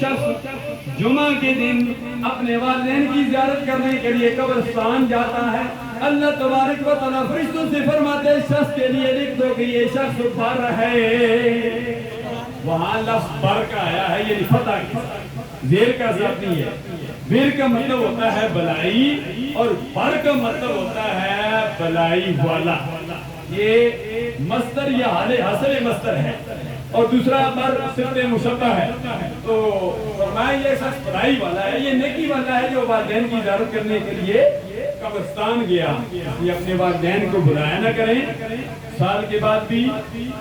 شخص جمعہ کے دن اپنے والدین کی زیارت کرنے کے لیے قبرستان جاتا ہے، اللہ تبارک و تعالیٰ فرشتوں سے فرماتے ہیں شخص کے لیے لکھ دو کہ یہ شخص بر ہے۔ وہاں لفظ بر کا آیا ہے، یعنی فتح کی، زیر کا ذات نہیں ہے۔ بر کا مطلب ہوتا ہے بلائی اور بر کا مطلب ہوتا ہے بلائی والا۔ یہ مصدر یا حاصل مصدر ہے، اور دوسرا بر صفت مشبہ ہے۔ تو فرمایا یہ شخص بلائی والا ہے، یہ نیکی والا ہے جو والدین کی زیارت کرنے کے لیے قبرستان گیا۔ یہ اپنے والدین کو بلایا نہ کریں، سال کے بعد بھی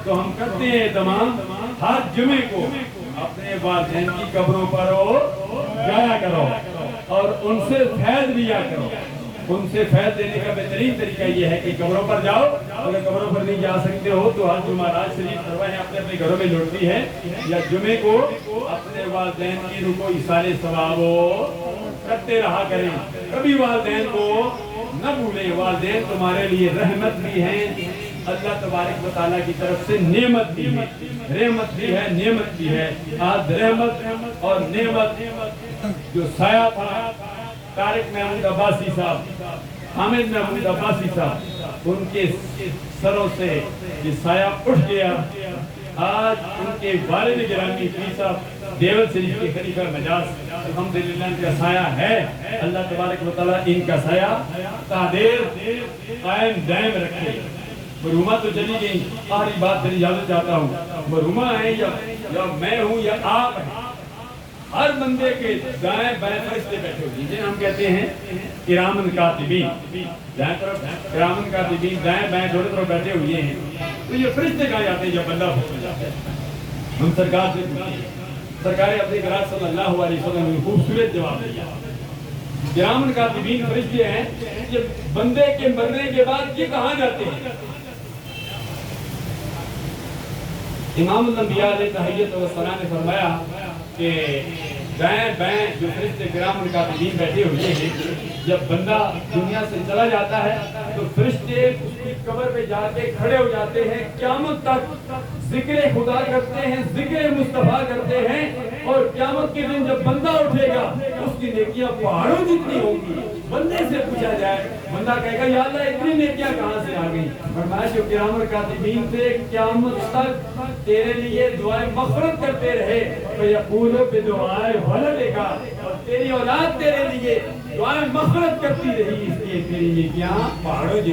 تو ہم کرتے ہیں تمام، ہر جمعے کو اپنے والدین کی قبروں پر جایا کرو اور ان سے فیض لیا کرو۔ ان سے فیض دینے کا بہترین طریقہ یہ ہے کہ قبروں پر جاؤ، اگر قبروں پر نہیں جا سکتے ہو تو ہر جمعرات شریف کروائیں اپنے اپنے گھروں میں لوٹتی ہے، یا جمعے کو اپنے والدین کی رکوع ایصال ثواب کرتے رہا کریں۔ کبھی والدین کو نہ بھولیں، والدین تمہارے لیے رحمت بھی ہیں، اللہ تبارک و تعالیٰ کی طرف سے نعمت بھی ہے، رحمت بھی ہے، نعمت بھی ہے۔ آج رحمت اور نعمت جو سایہ تھا طارق محمود عباسی صاحب، حامد محمود عباسی صاحب، ان کے سروں سے یہ سایہ اٹھ گیا۔ آج ان کے والد گرامی پیر صاحب دیوبند شریف کے خلیفہ مجاز الحمدللہ ان کا سایہ ہے۔ اللہ تبارک و تعالیٰ ان کا سایہ قادر قائم دائم رکھے۔ مرحومہ تو چلی گئی، آخری بات پھر اجازت چاہتا ہوں، مرحومہ ہیں یا میں ہوں یا آپ ہیں، ہر بندے کے دائیں بائیں فرشتے بیٹھے ہوئے ہیں، جنہیں ہم کہتے ہیں کرامن کاتبین۔ دائیں طرف کرامن کاتبین، دائیں بائیں دونوں طرف بیٹھے ہوئے ہیں۔ تو یہ فرشتے کہاں جاتے ہیں جب بندہ فوت ہو جاتا ہے؟ ہم سرکار سے پوچھتے ہیں، سرکار اپنے اقرار صلی اللہ علیہ وسلم نے خوبصورت جواب دیا۔ کرامن کاتبین فرشتے ہیں، یہ بندے کے مرنے کے بعد یہ کہاں جاتے ہیں؟ امام الانبیاء علیہ تحیت و ثنا نے فرمایا کہ دائیں بائیں جو فرشتے کرام کاتبین بیٹھے ہوئے ہیں، جب بندہ دنیا سے چلا جاتا ہے تو فرشتے اس کی قبر پہ جا کے کھڑے ہو جاتے ہیں، قیامت تک ذکر خدا کرتے ہیں، ذکر مصطفیٰ کرتے ہیں، اور قیامت کے دن جب بندہ اٹھے گا اس کی نیکیاں پہاڑوں جتنی ہوں گی۔ بندے سے پوچھا جائے، بندہ کہے گا یا اللہ اتنی نیکیاں کہاں سے آ گئی؟ فرمایا جو کرام کاتبین سے قیامت تک تیرے لیے دعائیں مغفرت کرتے رہے، فَيَقُولُ بِدُعَائِ وَلَدِكَ، اور تیری اولاد تیرے لیے دعائیں مغفرت کرتی رہی، اس لیے تیری نیکیاں پہاڑوں جتنی